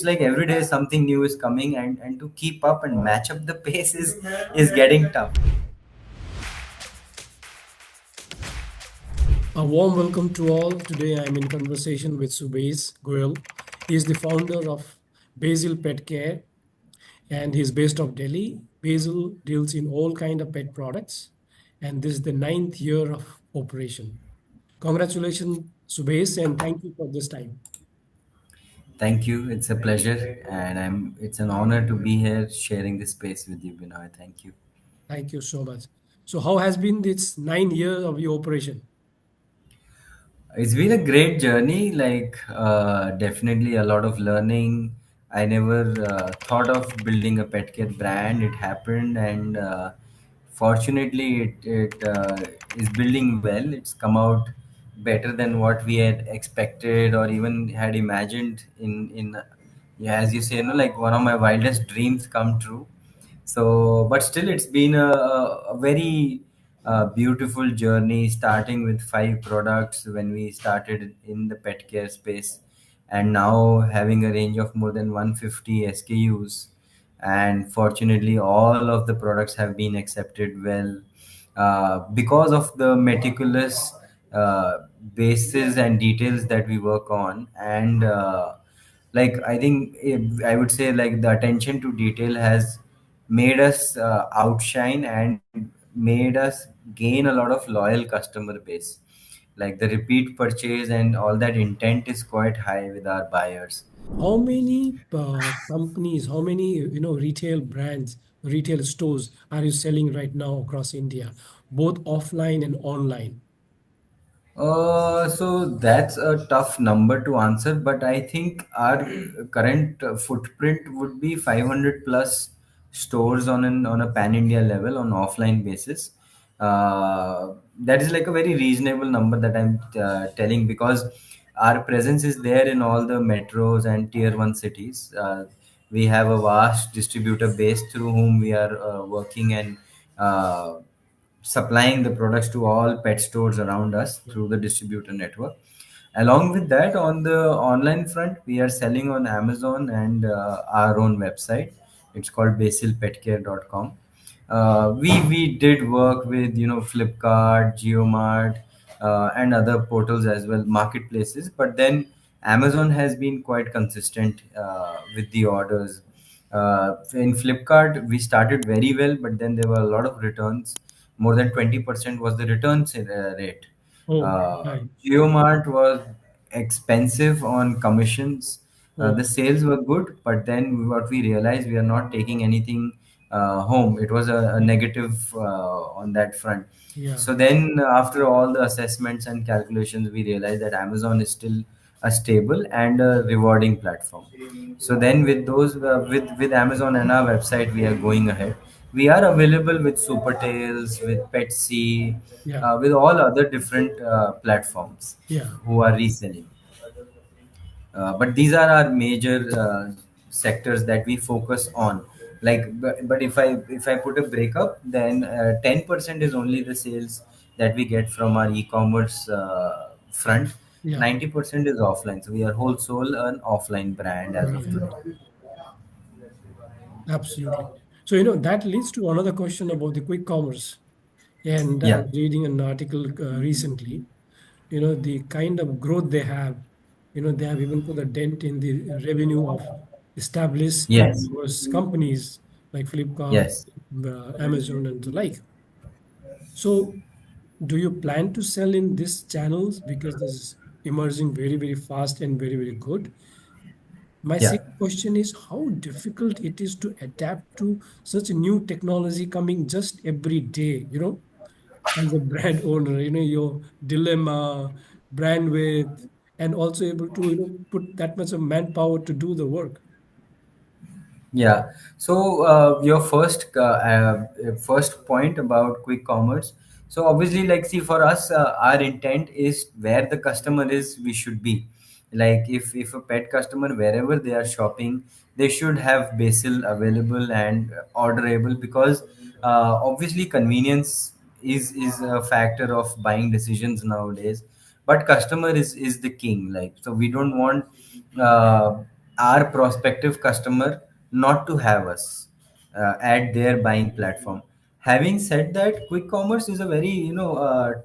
it's like every day something new is coming, and to keep up and match up the pace is getting tough. A warm welcome to all. Today I am in conversation with Shubhesh Goel. He is the founder of Basil Pet Care and he is based of Delhi. Basil deals in all kind of pet products and this is the ninth year of operation. Congratulations, Shubhesh, and thank you for this time. Thank you. It's a pleasure, and it's an honor to be here sharing this space with you, Binoy. Thank you. Thank you so much. So how has been this 9 years of your operation? It's been a great journey, like definitely a lot of learning. I never thought of building a pet care brand. It happened, and fortunately, it is building well. It's come out better than what we had expected or even had imagined. Yeah, as you say, like one of my wildest dreams come true. So but still it's been a very beautiful journey, starting with 5 products when we started in the pet care space, and now having a range of more than 150 SKUs. And fortunately all of the products have been accepted well, because of the meticulous bases and details that we work on. And like I think, I would say, like the attention to detail has made us outshine and made us gain a lot of loyal customer base. Like the repeat purchase and all that intent is quite high with our buyers. How many companies, how many retail brands, retail stores are you selling right now across India, both offline and online? So that's a tough number to answer, but I think our current footprint would be 500 plus stores on a pan India level on offline basis. That is like a very reasonable number that I'm telling, because our presence is there in all the metros and tier one cities. We have a vast distributor base through whom we are working, and uh, supplying the products to all pet stores around us Yeah. through the distributor network. Along with that, on the online front, we are selling on Amazon and our own website. It's called basilpetcare.com. We did work with Flipkart, Geomart, and other portals as well, marketplaces. But then Amazon has been quite consistent with the orders. In Flipkart, we started very well, but then there were a lot of returns. More than 20% was the returns rate. Oh, right. Geomart was expensive on commissions. The Oh, sales were good, but then what we realized, we are not taking anything home. It was a negative on that front. yeah. So then, after all the assessments and calculations, we realized that Amazon is still a stable and a rewarding platform. So then, with those, with Amazon and our website, we are going ahead. We are available with Supertails, with Petsy, Yeah. with all other different platforms Yeah. who are reselling. But these are our major sectors that we focus on. Like, but if I put a breakup, then 10% is only the sales that we get from our e-commerce front. Yeah. 90% is offline. So we are wholesale an offline brand as of Right. today. Absolutely. So, that leads to another question about the quick commerce. And I Yeah. was reading an article recently, the kind of growth they have, they have even put a dent in the revenue of established Yes. e-commerce companies like Flipkart, Yes. Amazon, and the like. So, do you plan to sell in these channels because this is emerging very, very fast and very, very good? My Yeah. second question is how difficult it is to adapt to such a new technology coming just every day, as a brand owner, your dilemma, brand width, and also able to, put that much of manpower to do the work. Yeah. So your first point about quick commerce. So obviously, like, see, for us, our intent is where the customer is, we should be. Like, if a pet customer, wherever they are shopping, they should have Basil available and orderable, because obviously convenience is a factor of buying decisions nowadays. But customer is the king. Like, so we don't want. our prospective customer not to have us at their buying platform. Having said that, quick commerce is a very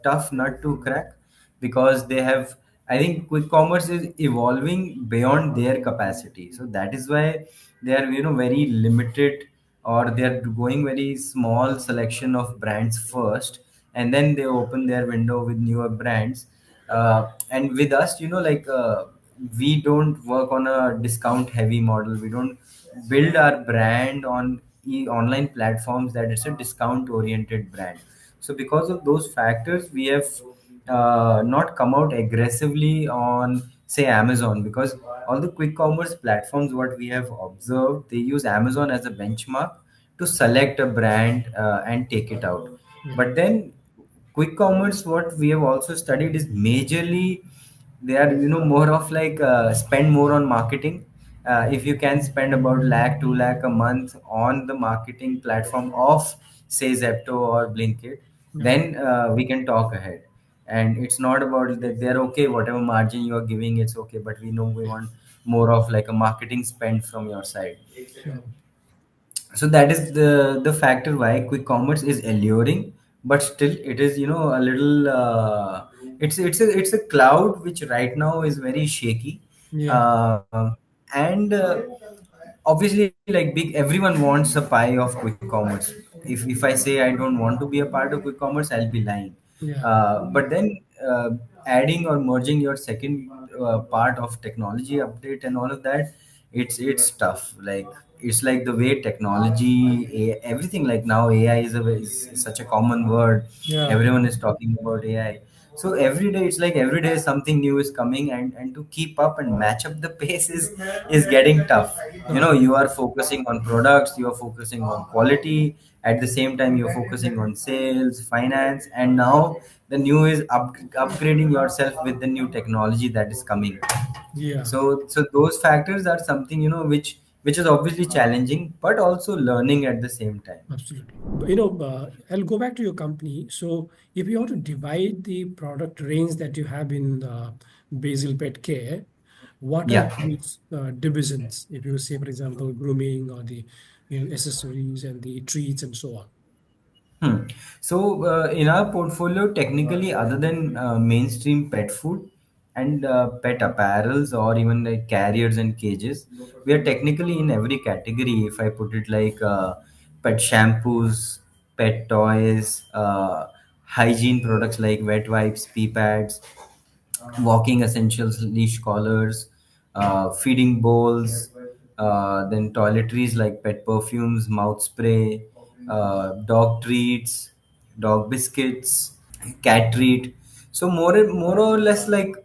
tough nut to crack, because they have, I think quick commerce is evolving beyond their capacity, so that is why they are very limited, or they are going very small selection of brands first, and then they open their window with newer brands. And with us, we don't work on a discount heavy model. We don't build our brand on online platforms that it's a discount oriented brand. So because of those factors, we have not come out aggressively on, say, Amazon, because all the quick commerce platforms, what we have observed, they use Amazon as a benchmark to select a brand and take it out. Yeah. But then quick commerce, what we have also studied, is majorly they are more of like spend more on marketing. If you can spend about lakh 2 lakh a month on the marketing platform of, say, Zepto or Blinkit, Yeah. then we can talk ahead. And it's not about that they're okay whatever margin you are giving, it's okay, but we know we want more of like a marketing spend from your side. Sure. So that is the factor why quick commerce is alluring, but still it is a little it's a cloud which right now is very shaky. Yeah. uh, and obviously, like, big, everyone wants a pie of quick commerce. If I say I don't want to be a part of quick commerce, I'll be lying. Yeah. But then adding or merging your second part of technology update and all of that, it's tough. Like, it's like the way technology, everything, like now AI is such a common word. Yeah. Everyone is talking about AI. So every day, it's like every day something new is coming, and to keep up and match up the pace is getting tough. Tough. You are focusing on products, you are focusing on quality, at the same time you're focusing on sales, finance, and now the new is upgrading yourself with the new technology that is coming. Yeah. So those factors are something which is obviously challenging, but also learning at the same time. Absolutely. But, I'll go back to your company. So, if you want to divide the product range that you have in Basil Pet Care, what are Yeah. those divisions? If you say, for example, grooming or the accessories and the treats and so on. Hmm. So, in our portfolio, technically, other than mainstream pet food and pet apparels, or even like carriers and cages, we are technically in every category. If I put it like pet shampoos, pet toys, hygiene products like wet wipes, pee pads, walking essentials, leash collars, feeding bowls, then toiletries like pet perfumes, mouth spray, dog treats, dog biscuits, cat treat. So more or less, like,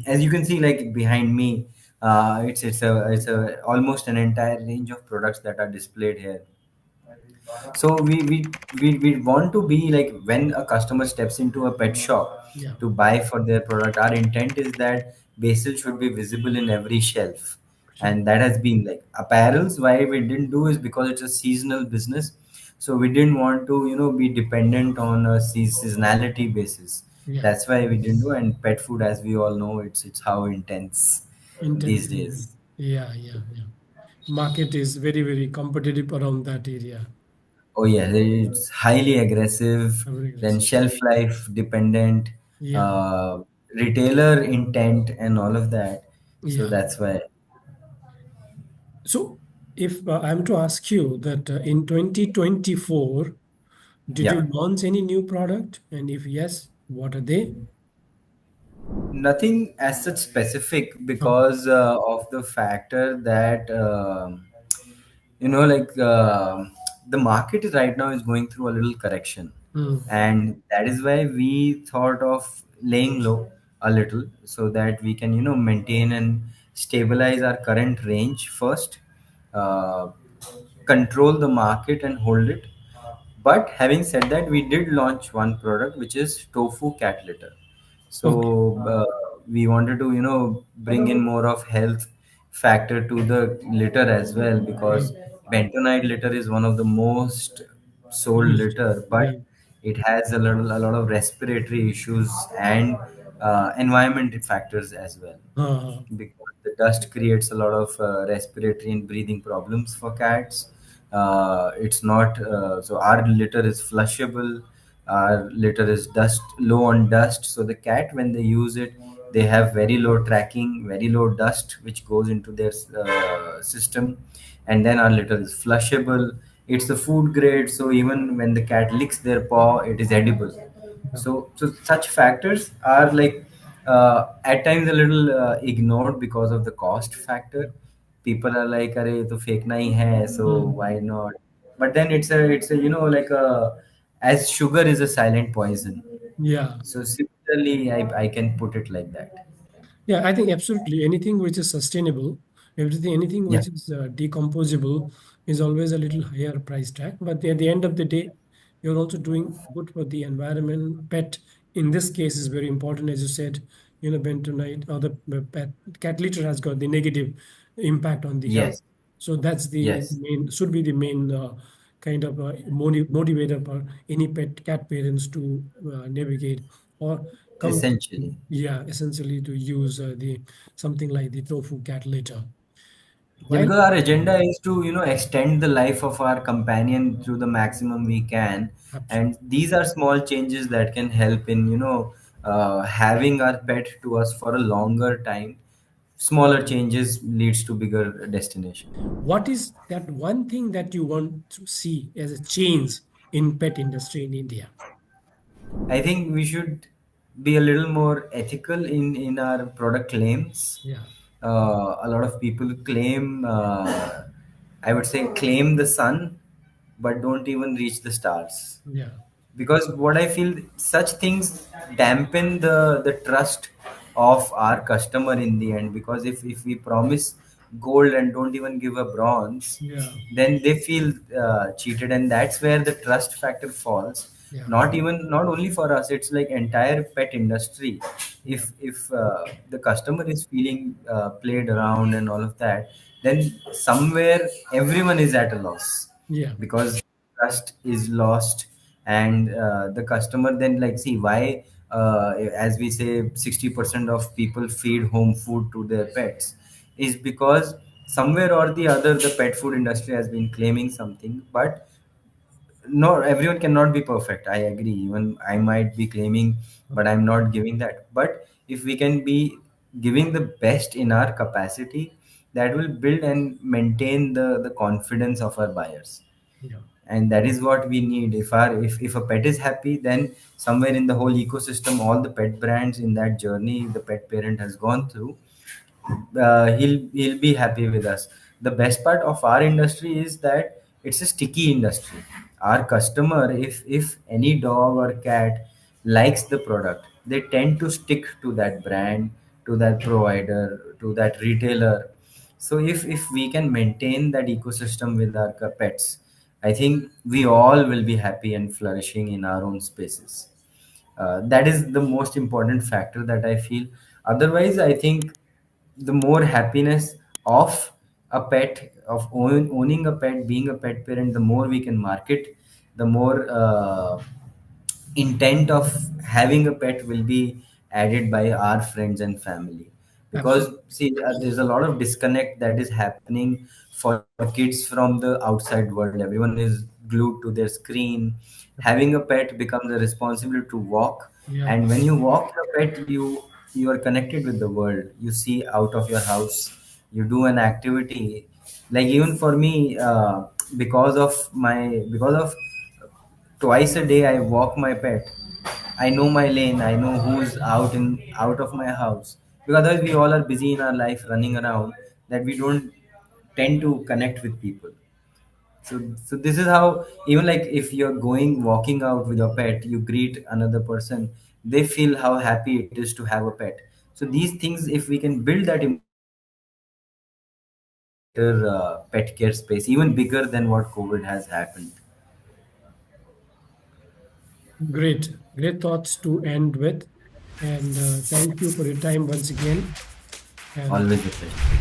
as you can see, like behind me, it's a almost an entire range of products that are displayed here. So we want to be like, when a customer steps into a pet shop Yeah. to buy for their product, our intent is that Basil should be visible in every shelf. Sure. And that has been like apparels. Why we didn't do is because it's a seasonal business, so we didn't want to be dependent on a seasonality basis. Yeah. That's why we didn't do. And pet food, as we all know, it's how intense these Intensely. days. Yeah. Yeah. Yeah. Market is very, very competitive around that area. Oh yeah, it's highly aggressive, Very then aggressive. shelf life dependent, Yeah. uh, retailer intent, and all of that. So Yeah. that's why. So, if I'm to ask you that in 2024, did you Yeah, launch any new product? And if yes, what are they? nothing as such specific, Okay. because of the factor that like the market is right now is going through a little correction, Hmm. and that is why we thought of laying low a little, so that we can maintain and stabilize our current range first, uh, control the market and hold it. But having said that, we did launch one product, which is tofu cat litter. Okay. So we wanted to bring in more of health factor to the litter as well, because Great. bentonite litter is one of the most sold Used. litter, but Great. it has a lot of respiratory issues and environment factors as well, Uh, because the dust creates a lot of respiratory and breathing problems for cats. It's not so our litter is flushable. Our litter is dust low on dust, so the cat, when they use it, they have very low tracking, very low dust which goes into their system. And then our litter is flushable. It's a food grade, so even when the cat licks their paw, it is edible. yeah. So such factors are like at times a little ignored because of the cost factor. People are like, "Arey, to fekna hi hai, so Mm. why not?" But then it's a like a, as sugar is a silent poison. Yeah. So similarly, I can put it like that. Yeah, I think absolutely anything which is sustainable, anything Yeah. which is decomposable is always a little higher price tag. But at the end of the day, you're also doing good for the environment. Pet, in this case, is very important, as you said. Bentonite or the pet cat litter has got the negative impact on the health. Yes. So that's the Yes. main, should be the main kind of motivator for any pet cat parents to navigate or come, Essentially. yeah, essentially to use the something like the tofu cat litter. Yeah, While because our agenda is to, extend the life of our companion to the maximum we can. And absolutely, these are small changes that can help in, having our pet to us for a longer time. Smaller changes leads to bigger destination. what is that one thing that you want to see as a change in pet industry in India? I think we should be a little more ethical in our product claims. Yeah, A lot of people claim, I would say, claim the sun, but don't even reach the stars. yeah, Because what I feel, such things dampen the trust of our customer in the end. Because if we promise gold and don't even give a bronze, yeah, then they feel cheated, and that's where the trust factor falls. yeah, Not only for us, it's like entire pet industry. yeah, If the customer is feeling played around and all of that, then somewhere everyone is at a loss, yeah, because trust is lost. And the customer then, like, see why, as we say, 60% of people feed home food to their pets, is because somewhere or the other the pet food industry has been claiming something. But no, everyone cannot be perfect, I agree. Even I might be claiming, but I'm not giving that. But if we can be giving the best in our capacity, that will build and maintain the confidence of our buyers. yeah, And that is what we need. If a pet is happy, then somewhere in the whole ecosystem, all the pet brands in that journey the pet parent has gone through, he'll be happy with us. The best part of our industry is that it's a sticky industry. Our customer, if any dog or cat likes the product, they tend to stick to that brand, to that provider, to that retailer. So if we can maintain that ecosystem with our pets, I think we all will be happy and flourishing in our own spaces. That is the most important factor that I feel. Otherwise, I think the more happiness of a pet, of owning a pet, being a pet parent, the more we can market, the more intent of having a pet will be added by our friends and family. Because absolutely, see, there's a lot of disconnect that is happening for kids from the outside world. Everyone is glued to their screen. Having a pet becomes a responsibility to walk, yeah, and when you walk your pet, you are connected with the world. You see out of your house, you do an activity. Like even for me, because of twice a day I walk my pet. I know my lane. I know who's out of my house. Because otherwise we all are busy in our life running around, that we don't tend to connect with people. So this is how, even like if you're going walking out with your pet, you greet another person, they feel how happy it is to have a pet. So these things, if we can build that emotional connection, I think we can have a better pet care space, even bigger than what COVID has happened. great, great thoughts to end with, and thank you for your time once again, and Always a pleasure.